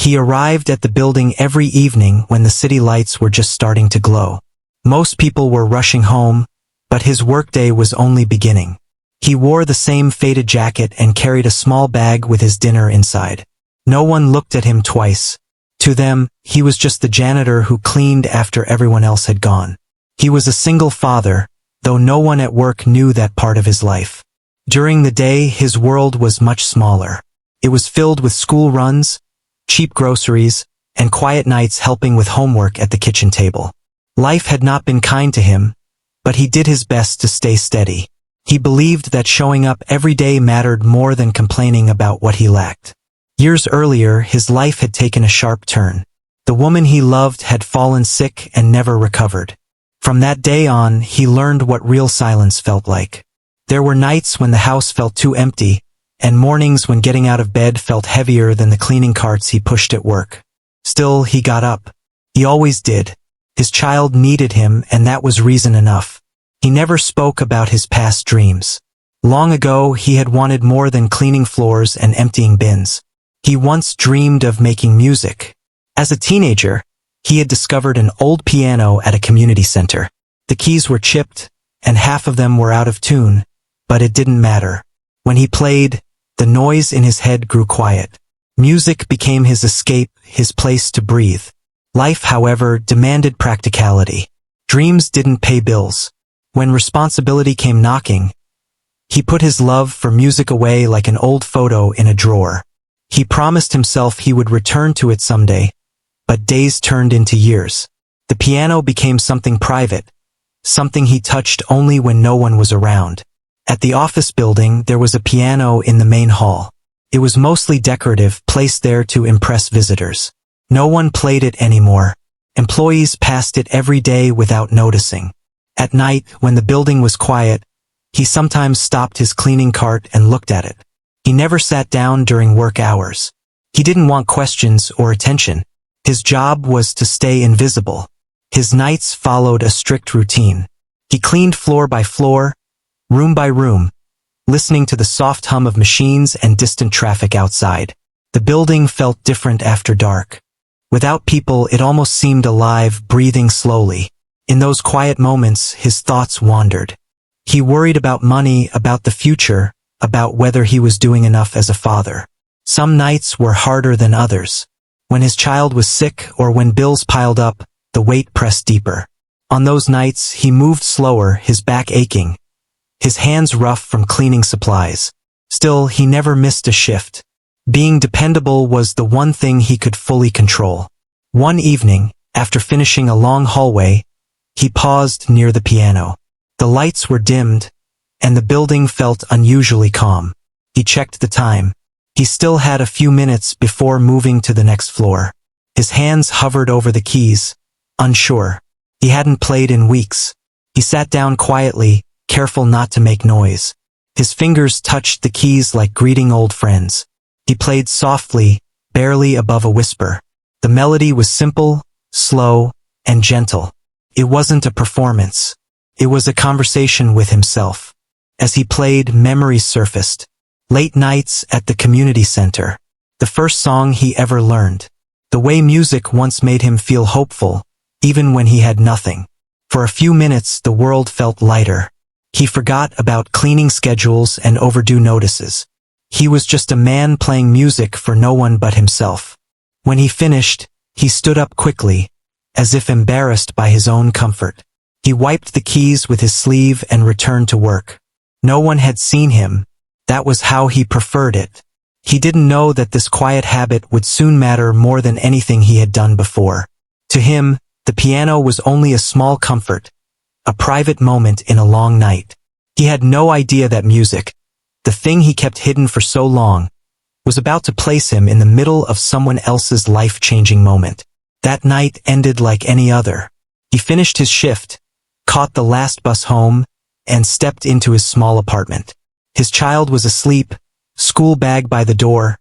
He arrived at the building every evening when the city lights were just starting to glow. Most people were rushing home, but his workday was only beginning. He wore the same faded jacket and carried a small bag with his dinner inside. No one looked at him twice. To them, he was just the janitor who cleaned after everyone else had gone. He was a single father, though no one at work knew that part of his life. During the day, his world was much smaller. It was filled with school runs, cheap groceries, and quiet nights helping with homework at the kitchen table. Life had not been kind to him, but he did his best to stay steady. He believed that showing up every day mattered more than complaining about what he lacked. Years earlier, his life had taken a sharp turn. The woman he loved had fallen sick and never recovered. From that day on, he learned what real silence felt like. There were nights when the house felt too empty, and mornings when getting out of bed felt heavier than the cleaning carts he pushed at work. Still, he got up. He always did. His child needed him, and that was reason enough. He never spoke about his past dreams. Long ago, he had wanted more than cleaning floors and emptying bins. He once dreamed of making music. As a teenager, he had discovered an old piano at a community center. The keys were chipped, and half of them were out of tune, but it didn't matter. When he played, the noise in his head grew quiet. Music became his escape, his place to breathe. Life, however, demanded practicality. Dreams didn't pay bills. When responsibility came knocking, he put his love for music away like an old photo in a drawer. He promised himself he would return to it someday, but days turned into years. The piano became something private, something he touched only when no one was around. At the office building, there was a piano in the main hall. It was mostly decorative, placed there to impress visitors. No one played it anymore. Employees passed it every day without noticing. At night, when the building was quiet, he sometimes stopped his cleaning cart and looked at it. He never sat down during work hours. He didn't want questions or attention. His job was to stay invisible. His nights followed a strict routine. He cleaned floor by floor, room by room, listening to the soft hum of machines and distant traffic outside. The building felt different after dark. Without people, it almost seemed alive, breathing slowly. In those quiet moments, his thoughts wandered. He worried about money, about the future, about whether he was doing enough as a father. Some nights were harder than others. When his child was sick or when bills piled up, the weight pressed deeper. On those nights, he moved slower, his back aching, his hands rough from cleaning supplies. Still, he never missed a shift. Being dependable was the one thing he could fully control. One evening, after finishing a long hallway, he paused near the piano. The lights were dimmed, and the building felt unusually calm. He checked the time. He still had a few minutes before moving to the next floor. His hands hovered over the keys, unsure. He hadn't played in weeks. He sat down quietly, careful not to make noise. His fingers touched the keys like greeting old friends. He played softly, barely above a whisper. The melody was simple, slow, and gentle. It wasn't a performance. It was a conversation with himself. As he played, memories surfaced. Late nights at the community center. The first song he ever learned. The way music once made him feel hopeful, even when he had nothing. For a few minutes, the world felt lighter. He forgot about cleaning schedules and overdue notices. He was just a man playing music for no one but himself. When he finished, he stood up quickly, as if embarrassed by his own comfort. He wiped the keys with his sleeve and returned to work. No one had seen him. That was how he preferred it. He didn't know that this quiet habit would soon matter more than anything he had done before. To him, the piano was only a small comfort, a private moment in a long night. He had no idea that music, the thing he kept hidden for so long, was about to place him in the middle of someone else's life-changing moment. That night ended like any other. He finished his shift, caught the last bus home, and stepped into his small apartment. His child was asleep, school bag by the door,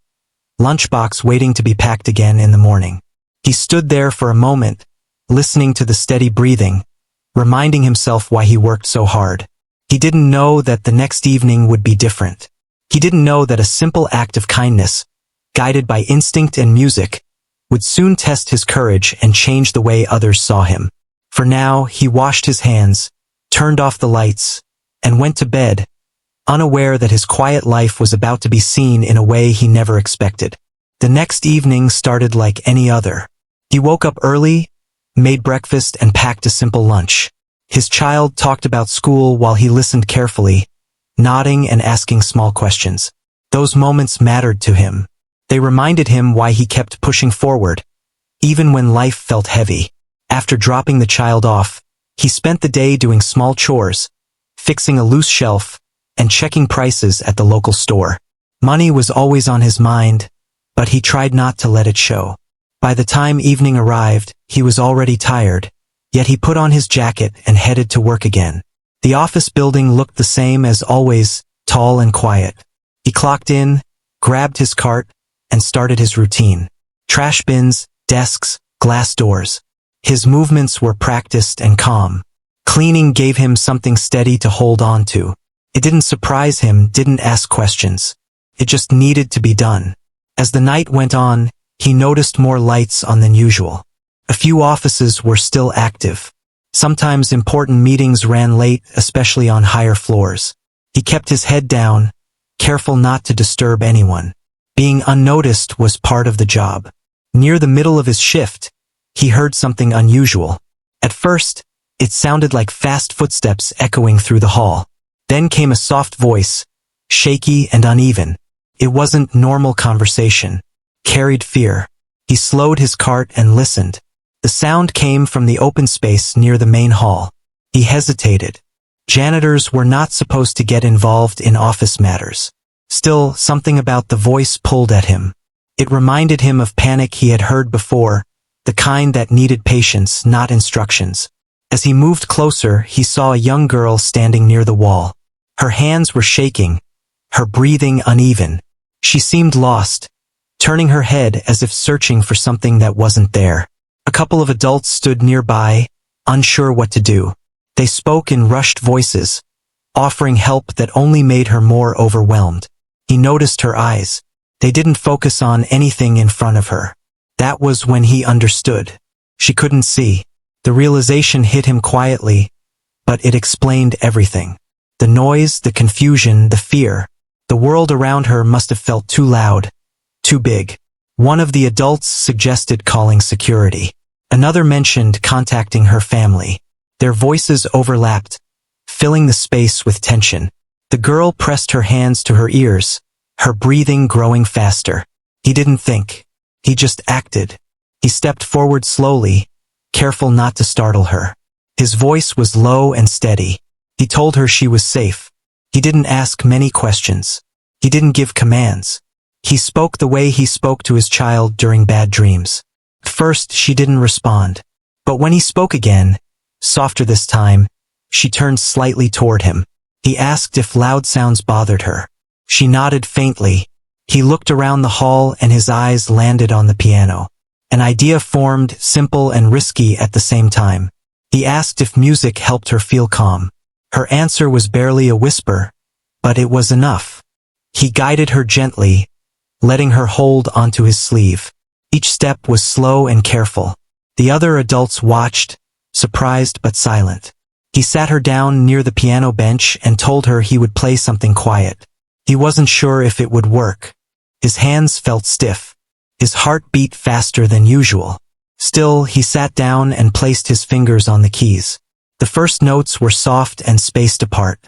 lunchbox waiting to be packed again in the morning. He stood there for a moment, listening to the steady breathing, reminding himself why he worked so hard. He didn't know that the next evening would be different. He didn't know that a simple act of kindness, guided by instinct and music, would soon test his courage and change the way others saw him. For now, he washed his hands, turned off the lights, and went to bed, unaware that his quiet life was about to be seen in a way he never expected. The next evening started like any other. He woke up early, made breakfast, and packed a simple lunch. His child talked about school while he listened carefully, nodding and asking small questions. Those moments mattered to him. They reminded him why he kept pushing forward, even when life felt heavy. After dropping the child off, he spent the day doing small chores, fixing a loose shelf, and checking prices at the local store. Money was always on his mind, but he tried not to let it show. By the time evening arrived, he was already tired, yet he put on his jacket and headed to work again. The office building looked the same as always, tall and quiet. He clocked in, grabbed his cart, and started his routine. Trash bins, desks, glass doors. His movements were practiced and calm. Cleaning gave him something steady to hold on to. It didn't surprise him, didn't ask questions. It just needed to be done. As the night went on, he noticed more lights on than usual. A few offices were still active. Sometimes important meetings ran late, especially on higher floors. He kept his head down, careful not to disturb anyone. Being unnoticed was part of the job. Near the middle of his shift, he heard something unusual. At first, it sounded like fast footsteps echoing through the hall. Then came a soft voice, shaky and uneven. It wasn't normal conversation. Carried fear. He slowed his cart and listened. The sound came from the open space near the main hall. He hesitated. Janitors were not supposed to get involved in office matters. Still, something about the voice pulled at him. It reminded him of panic he had heard before, the kind that needed patience, not instructions. As he moved closer, he saw a young girl standing near the wall. Her hands were shaking, her breathing uneven. She seemed lost, turning her head as if searching for something that wasn't there. A couple of adults stood nearby, unsure what to do. They spoke in rushed voices, offering help that only made her more overwhelmed. He noticed her eyes. They didn't focus on anything in front of her. That was when he understood. She couldn't see. The realization hit him quietly, but it explained everything. The noise, the confusion, the fear. The world around her must have felt too loud, too big. One of the adults suggested calling security. Another mentioned contacting her family. Their voices overlapped, filling the space with tension. The girl pressed her hands to her ears, her breathing growing faster. He didn't think. He just acted. He stepped forward slowly, careful not to startle her. His voice was low and steady. He told her she was safe. He didn't ask many questions. He didn't give commands. He spoke the way he spoke to his child during bad dreams. At first, she didn't respond. But when he spoke again, softer this time, she turned slightly toward him. He asked if loud sounds bothered her. She nodded faintly. He looked around the hall and his eyes landed on the piano. An idea formed, simple and risky at the same time. He asked if music helped her feel calm. Her answer was barely a whisper, but it was enough. He guided her gently, letting her hold onto his sleeve. Each step was slow and careful. The other adults watched, surprised but silent. He sat her down near the piano bench and told her he would play something quiet. He wasn't sure if it would work. His hands felt stiff. His heart beat faster than usual. Still, he sat down and placed his fingers on the keys. The first notes were soft and spaced apart.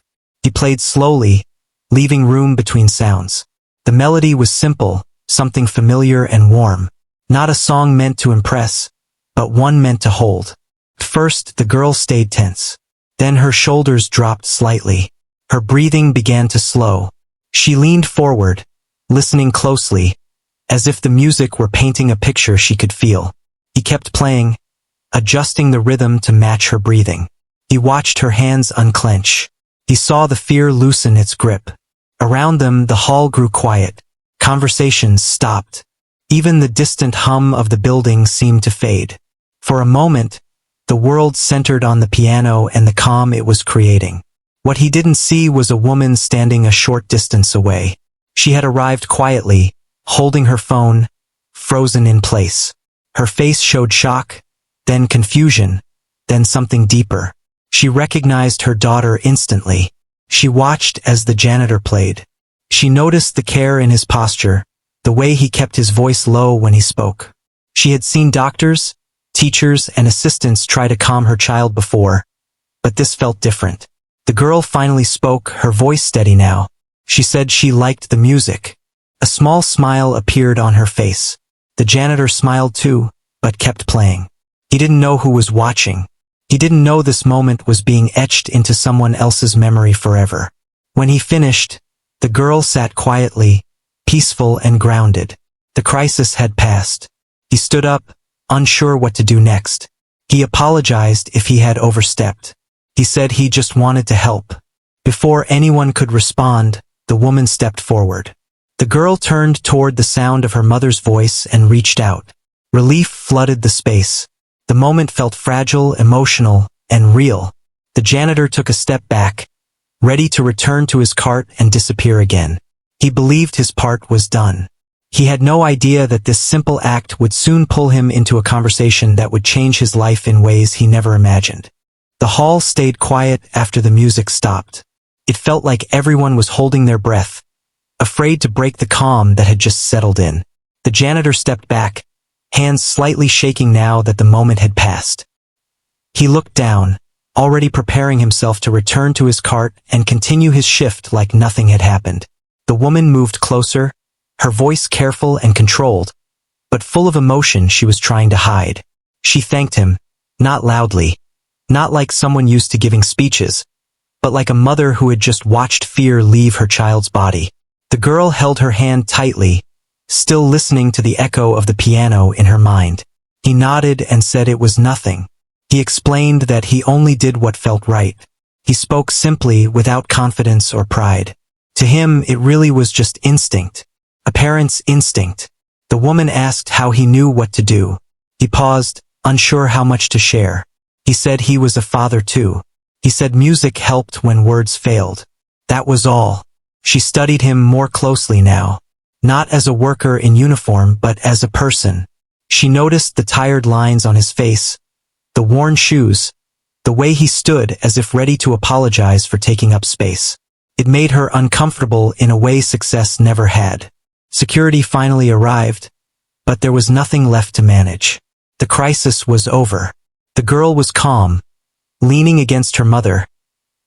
He played slowly, leaving room between sounds. The melody was simple, something familiar and warm. Not a song meant to impress, but one meant to hold. At first, the girl stayed tense. Then her shoulders dropped slightly. Her breathing began to slow. She leaned forward, listening closely, as if the music were painting a picture she could feel. He kept playing, adjusting the rhythm to match her breathing. He watched her hands unclench. He saw the fear loosen its grip. Around them, the hall grew quiet. Conversations stopped. Even the distant hum of the building seemed to fade. For a moment, the world centered on the piano and the calm it was creating. What he didn't see was a woman standing a short distance away. She had arrived quietly, holding her phone, frozen in place. Her face showed shock, then confusion, then something deeper. She recognized her daughter instantly. She watched as the janitor played. She noticed the care in his posture, the way he kept his voice low when he spoke. She had seen doctors, teachers, and assistants try to calm her child before, but this felt different. The girl finally spoke, her voice steady now. She said she liked the music. A small smile appeared on her face. The janitor smiled too, but kept playing. He didn't know who was watching. He didn't know this moment was being etched into someone else's memory forever. When he finished, the girl sat quietly, peaceful and grounded. The crisis had passed. He stood up, unsure what to do next. He apologized if he had overstepped. He said he just wanted to help. Before anyone could respond, the woman stepped forward. The girl turned toward the sound of her mother's voice and reached out. Relief flooded the space. The moment felt fragile, emotional, and real. The janitor took a step back, ready to return to his cart and disappear again. He believed his part was done. He had no idea that this simple act would soon pull him into a conversation that would change his life in ways he never imagined. The hall stayed quiet after the music stopped. It felt like everyone was holding their breath, afraid to break the calm that had just settled in. The janitor stepped back, hands slightly shaking now that the moment had passed. He looked down, already preparing himself to return to his cart and continue his shift like nothing had happened. The woman moved closer, her voice careful and controlled, but full of emotion she was trying to hide. She thanked him, not loudly, not like someone used to giving speeches, but like a mother who had just watched fear leave her child's body. The girl held her hand tightly, still listening to the echo of the piano in her mind. He nodded and said it was nothing. He explained that he only did what felt right. He spoke simply, without confidence or pride. To him, it really was just instinct. A parent's instinct. The woman asked how he knew what to do. He paused, unsure how much to share. He said he was a father too. He said music helped when words failed. That was all. She studied him more closely now. Not as a worker in uniform, but as a person. She noticed the tired lines on his face, the worn shoes, the way he stood as if ready to apologize for taking up space. It made her uncomfortable in a way success never had. Security finally arrived, but there was nothing left to manage. The crisis was over. The girl was calm, leaning against her mother,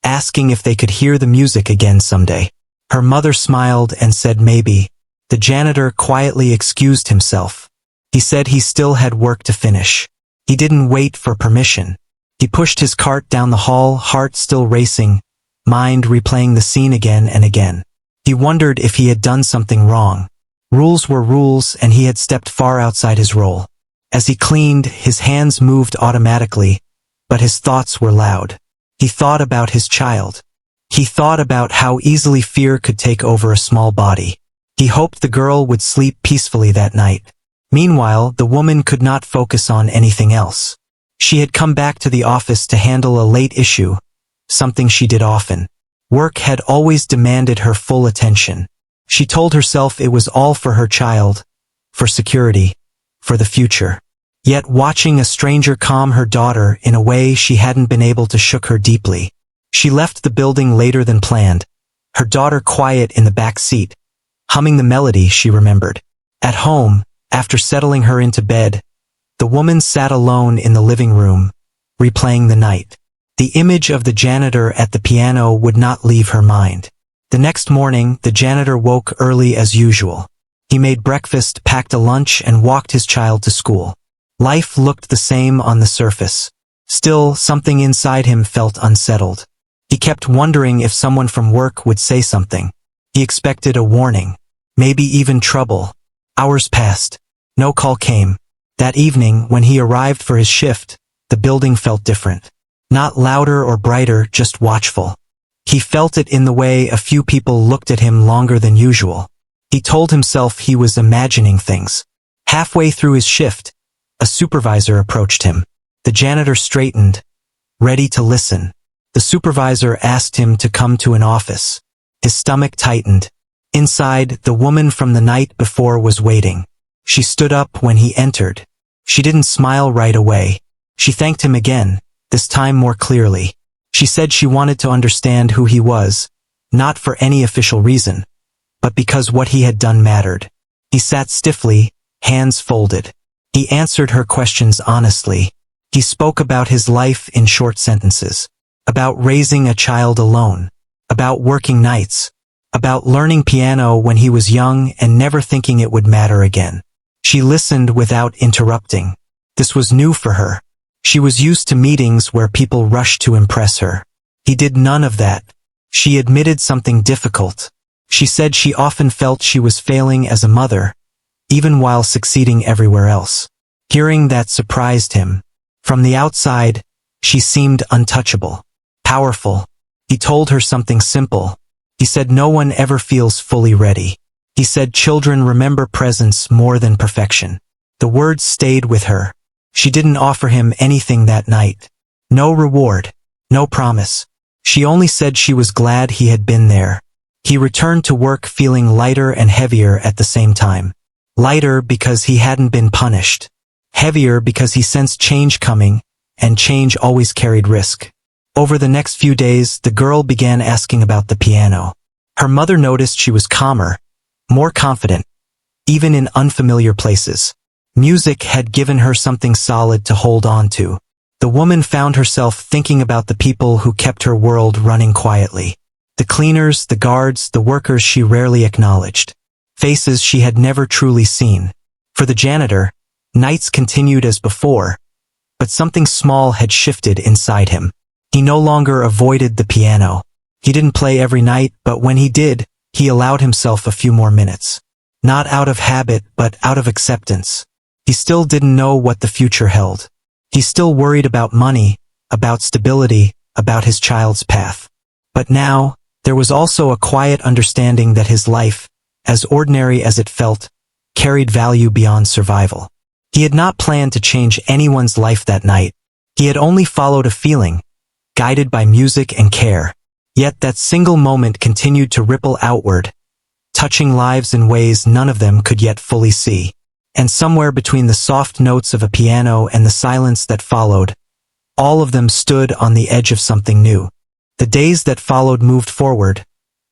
asking if they could hear the music again someday. Her mother smiled and said maybe. The janitor quietly excused himself. He said he still had work to finish. He didn't wait for permission. He pushed his cart down the hall, heart still racing, mind replaying the scene again and again. He wondered if he had done something wrong. Rules were rules, and he had stepped far outside his role. As he cleaned, his hands moved automatically, but his thoughts were loud. He thought about his child. He thought about how easily fear could take over a small body. He hoped the girl would sleep peacefully that night. Meanwhile, the woman could not focus on anything else. She had come back to the office to handle a late issue, something she did often. Work had always demanded her full attention. She told herself it was all for her child, for security, for the future. Yet watching a stranger calm her daughter in a way she hadn't been able to shook her deeply. She left the building later than planned, her daughter quiet in the back seat, humming the melody she remembered. At home, after settling her into bed, the woman sat alone in the living room, replaying the night. The image of the janitor at the piano would not leave her mind. The next morning, the janitor woke early as usual. He made breakfast, packed a lunch, and walked his child to school. Life looked the same on the surface. Still, something inside him felt unsettled. He kept wondering if someone from work would say something. He expected a warning, maybe even trouble. Hours passed. No call came. That evening, when he arrived for his shift, the building felt different. Not louder or brighter, just watchful. He felt it in the way a few people looked at him longer than usual. He told himself he was imagining things. Halfway through his shift, a supervisor approached him. The janitor straightened, ready to listen. The supervisor asked him to come to an office. His stomach tightened. Inside, the woman from the night before was waiting. She stood up when he entered. She didn't smile right away. She thanked him again, this time more clearly. She said she wanted to understand who he was, not for any official reason, but because what he had done mattered. He sat stiffly, hands folded. He answered her questions honestly. He spoke about his life in short sentences, about raising a child alone, about working nights, about learning piano when he was young and never thinking it would matter again. She listened without interrupting. This was new for her. She was used to meetings where people rushed to impress her. He did none of that. She admitted something difficult. She said she often felt she was failing as a mother, even while succeeding everywhere else. Hearing that surprised him. From the outside, she seemed untouchable, powerful. He told her something simple. He said no one ever feels fully ready. He said children remember presence more than perfection. The words stayed with her. She didn't offer him anything that night. No reward, no promise. She only said she was glad he had been there. He returned to work feeling lighter and heavier at the same time. Lighter because he hadn't been punished. Heavier because he sensed change coming, and change always carried risk. Over the next few days, the girl began asking about the piano. Her mother noticed she was calmer, more confident, even in unfamiliar places. Music had given her something solid to hold on to. The woman found herself thinking about the people who kept her world running quietly. The cleaners, the guards, the workers she rarely acknowledged. Faces she had never truly seen. For the janitor, nights continued as before, but something small had shifted inside him. He no longer avoided the piano. He didn't play every night, but when he did, he allowed himself a few more minutes. Not out of habit, but out of acceptance. He still didn't know what the future held. He still worried about money, about stability, about his child's path. But now, there was also a quiet understanding that his life, as ordinary as it felt, carried value beyond survival. He had not planned to change anyone's life that night. He had only followed a feeling, guided by music and care. Yet that single moment continued to ripple outward, touching lives in ways none of them could yet fully see. And somewhere between the soft notes of a piano and the silence that followed, all of them stood on the edge of something new. The days that followed moved forward,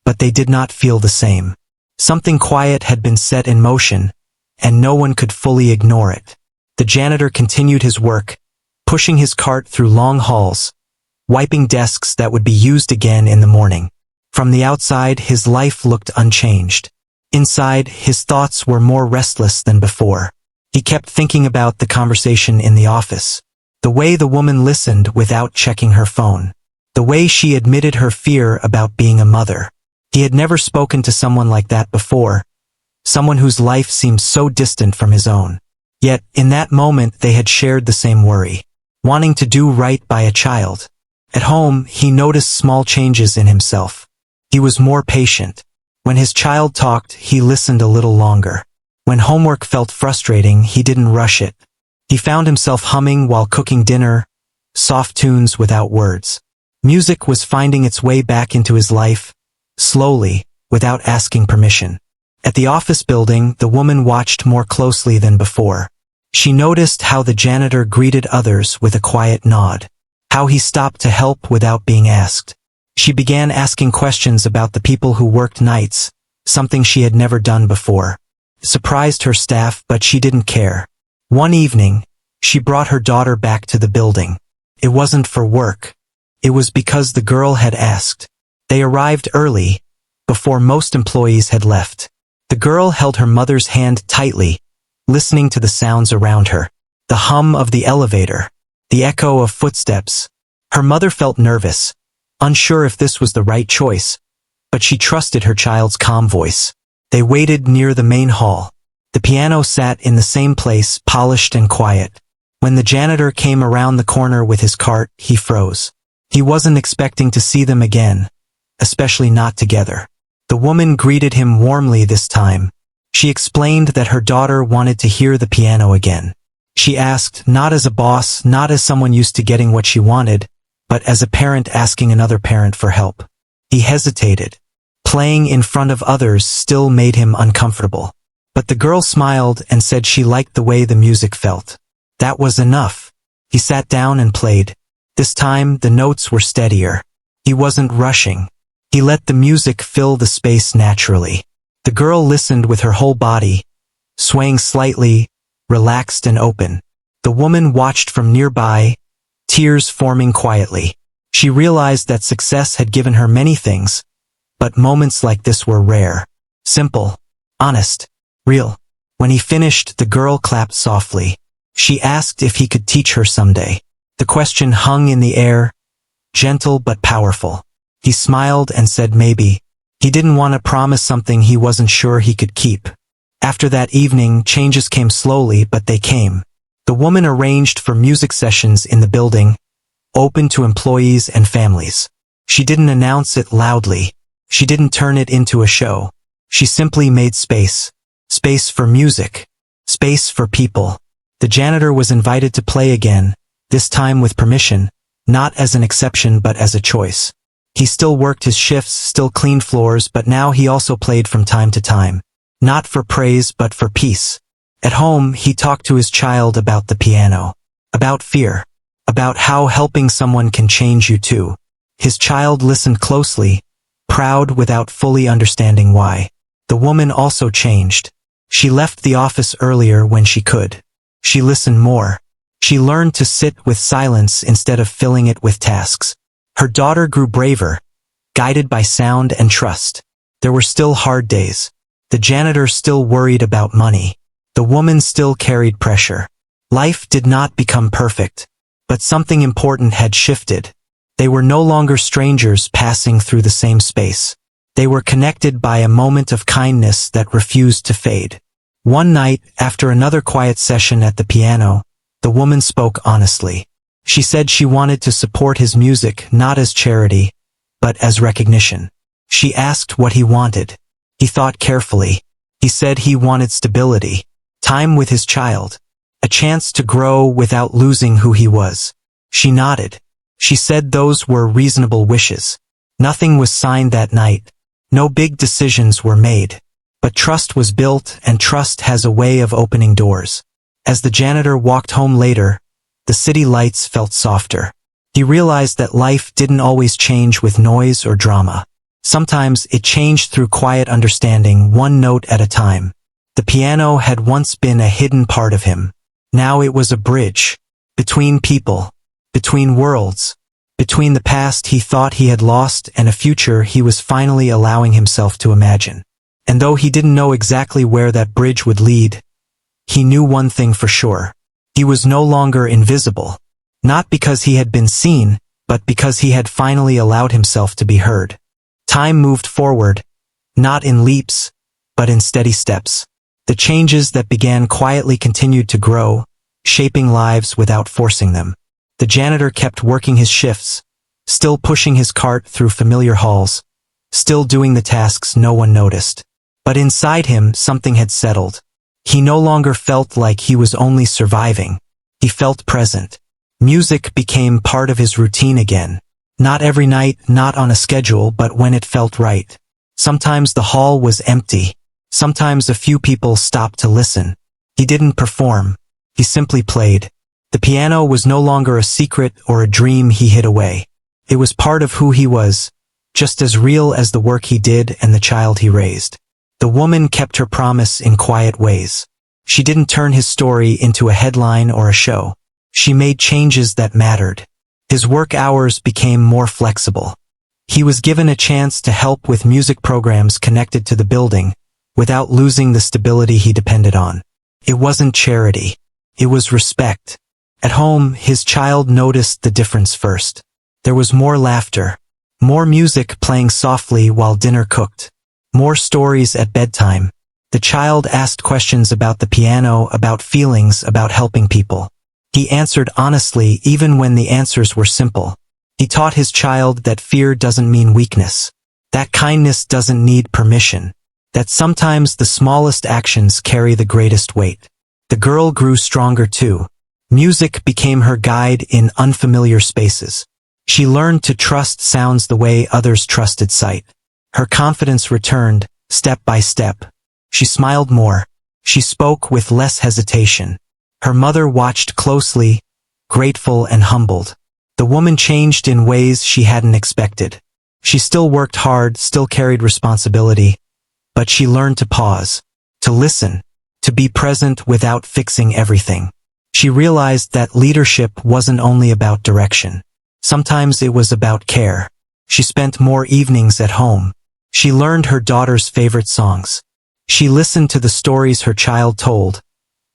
but they did not feel the same. Something quiet had been set in motion, and no one could fully ignore it. The janitor continued his work, pushing his cart through long halls, wiping desks that would be used again in the morning. From the outside, his life looked unchanged. Inside, his thoughts were more restless than before. He kept thinking about the conversation in the office. The way the woman listened without checking her phone. The way she admitted her fear about being a mother. He had never spoken to someone like that before. Someone whose life seemed so distant from his own. Yet, in that moment they had shared the same worry. Wanting to do right by a child. At home, he noticed small changes in himself. He was more patient. When his child talked, he listened a little longer. When homework felt frustrating, he didn't rush it. He found himself humming while cooking dinner, soft tunes without words. Music was finding its way back into his life, slowly, without asking permission. At the office building, the woman watched more closely than before. She noticed how the janitor greeted others with a quiet nod. How he stopped to help without being asked. She began asking questions about the people who worked nights, something she had never done before. It surprised her staff, but she didn't care. One evening, she brought her daughter back to the building. It wasn't for work. It was because the girl had asked. They arrived early, before most employees had left. The girl held her mother's hand tightly, listening to the sounds around her. The hum of the elevator, the echo of footsteps. Her mother felt nervous, unsure if this was the right choice, but she trusted her child's calm voice. They waited near the main hall. The piano sat in the same place, polished and quiet. When the janitor came around the corner with his cart, he froze. He wasn't expecting to see them again, especially not together. The woman greeted him warmly this time. She explained that her daughter wanted to hear the piano again. She asked, not as a boss, not as someone used to getting what she wanted, but as a parent asking another parent for help. He hesitated. Playing in front of others still made him uncomfortable. But the girl smiled and said she liked the way the music felt. That was enough. He sat down and played. This time, the notes were steadier. He wasn't rushing. He let the music fill the space naturally. The girl listened with her whole body, swaying slightly, relaxed and open. The woman watched from nearby, tears forming quietly. She realized that success had given her many things, but moments like this were rare. Simple, honest, real. When he finished, the girl clapped softly. She asked if he could teach her someday. The question hung in the air, gentle but powerful. He smiled and said maybe. He didn't want to promise something he wasn't sure he could keep. After that evening, changes came slowly, but they came. The woman arranged for music sessions in the building, open to employees and families. She didn't announce it loudly. She didn't turn it into a show. She simply made space. Space for music. Space for people. The janitor was invited to play again, this time with permission, not as an exception but as a choice. He still worked his shifts, still cleaned floors, but now he also played from time to time. Not for praise but for peace. At home, he talked to his child about the piano, about fear, about how helping someone can change you too. His child listened closely, proud without fully understanding why. The woman also changed. She left the office earlier when she could. She listened more. She learned to sit with silence instead of filling it with tasks. Her daughter grew braver, guided by sound and trust. There were still hard days. The janitor still worried about money. The woman still carried pressure. Life did not become perfect, but something important had shifted. They were no longer strangers passing through the same space. They were connected by a moment of kindness that refused to fade. One night, after another quiet session at the piano, the woman spoke honestly. She said she wanted to support his music not as charity, but as recognition. She asked what he wanted. He thought carefully. He said he wanted stability, time with his child, a chance to grow without losing who he was. She nodded. She said those were reasonable wishes. Nothing was signed that night. No big decisions were made. But trust was built, and trust has a way of opening doors. As the janitor walked home later, the city lights felt softer. He realized that life didn't always change with noise or drama. Sometimes it changed through quiet understanding, one note at a time. The piano had once been a hidden part of him. Now it was a bridge. Between people. Between worlds. Between the past he thought he had lost and a future he was finally allowing himself to imagine. And though he didn't know exactly where that bridge would lead, he knew one thing for sure. He was no longer invisible. Not because he had been seen, but because he had finally allowed himself to be heard. Time moved forward, not in leaps, but in steady steps. The changes that began quietly continued to grow, shaping lives without forcing them. The janitor kept working his shifts, still pushing his cart through familiar halls, still doing the tasks no one noticed. But inside him, something had settled. He no longer felt like he was only surviving. He felt present. Music became part of his routine again. Not every night, not on a schedule, but when it felt right. Sometimes the hall was empty. Sometimes a few people stopped to listen. He didn't perform. He simply played. The piano was no longer a secret or a dream he hid away. It was part of who he was, just as real as the work he did and the child he raised. The woman kept her promise in quiet ways. She didn't turn his story into a headline or a show. She made changes that mattered. His work hours became more flexible. He was given a chance to help with music programs connected to the building, without losing the stability he depended on. It wasn't charity. It was respect. At home, his child noticed the difference first. There was more laughter, more music playing softly while dinner cooked, more stories at bedtime. The child asked questions about the piano, about feelings, about helping people. He answered honestly even when the answers were simple. He taught his child that fear doesn't mean weakness, that kindness doesn't need permission, that sometimes the smallest actions carry the greatest weight. The girl grew stronger too. Music became her guide in unfamiliar spaces. She learned to trust sounds the way others trusted sight. Her confidence returned, step by step. She smiled more. She spoke with less hesitation. Her mother watched closely, grateful and humbled. The woman changed in ways she hadn't expected. She still worked hard, still carried responsibility, but she learned to pause, to listen, to be present without fixing everything. She realized that leadership wasn't only about direction. Sometimes it was about care. She spent more evenings at home. She learned her daughter's favorite songs. She listened to the stories her child told,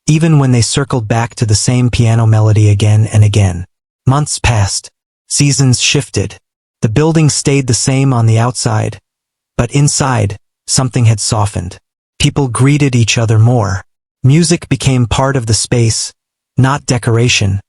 even when they circled back to the same piano melody again and again. Months passed. Seasons shifted. The building stayed the same on the outside, but inside, something had softened. People greeted each other more. Music became part of the space, not decoration,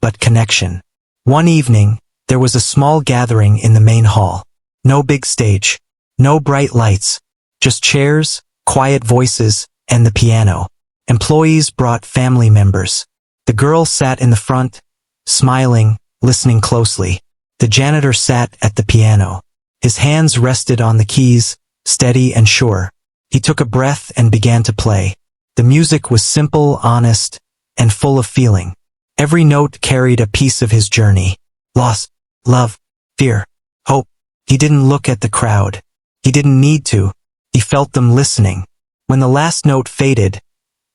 but connection. One evening, there was a small gathering in the main hall. No big stage. No bright lights. Just chairs, quiet voices, and the piano. Employees brought family members. The girl sat in the front, smiling, listening closely. The janitor sat at the piano. His hands rested on the keys, steady and sure. He took a breath and began to play. The music was simple, honest, and full of feeling. Every note carried a piece of his journey. Loss, love, fear, hope. He didn't look at the crowd. He didn't need to. He felt them listening. When the last note faded,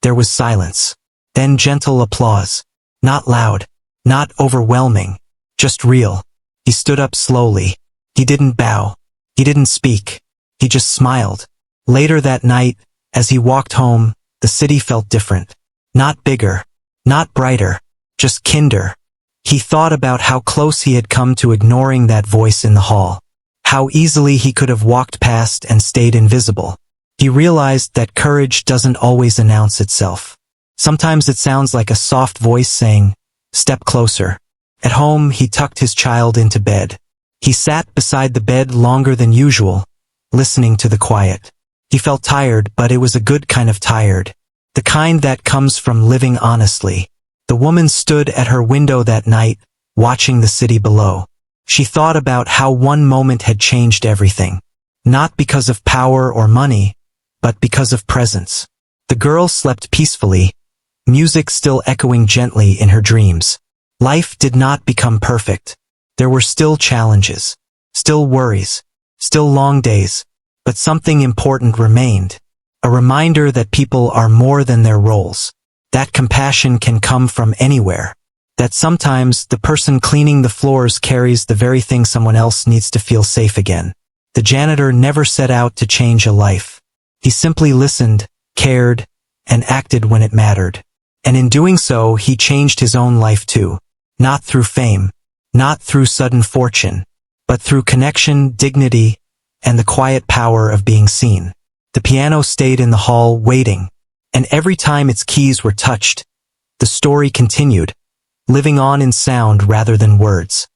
there was silence. Then gentle applause. Not loud, not overwhelming, just real. He stood up slowly. He didn't bow. He didn't speak. He just smiled. Later that night, as he walked home, the city felt different. Not bigger, not brighter, just kinder. He thought about how close he had come to ignoring that voice in the hall. How easily he could have walked past and stayed invisible. He realized that courage doesn't always announce itself. Sometimes it sounds like a soft voice saying, "Step closer." At home, he tucked his child into bed. He sat beside the bed longer than usual, listening to the quiet. He felt tired, but it was a good kind of tired. The kind that comes from living honestly. The woman stood at her window that night, watching the city below. She thought about how one moment had changed everything. Not because of power or money, but because of presence. The girl slept peacefully, music still echoing gently in her dreams. Life did not become perfect. There were still challenges, still worries, still long days, but something important remained. A reminder that people are more than their roles. That compassion can come from anywhere. That sometimes the person cleaning the floors carries the very thing someone else needs to feel safe again. The janitor never set out to change a life. He simply listened, cared, and acted when it mattered. And in doing so, he changed his own life too. Not through fame, not through sudden fortune, but through connection, dignity, and the quiet power of being seen. The piano stayed in the hall waiting, and every time its keys were touched, the story continued, living on in sound rather than words.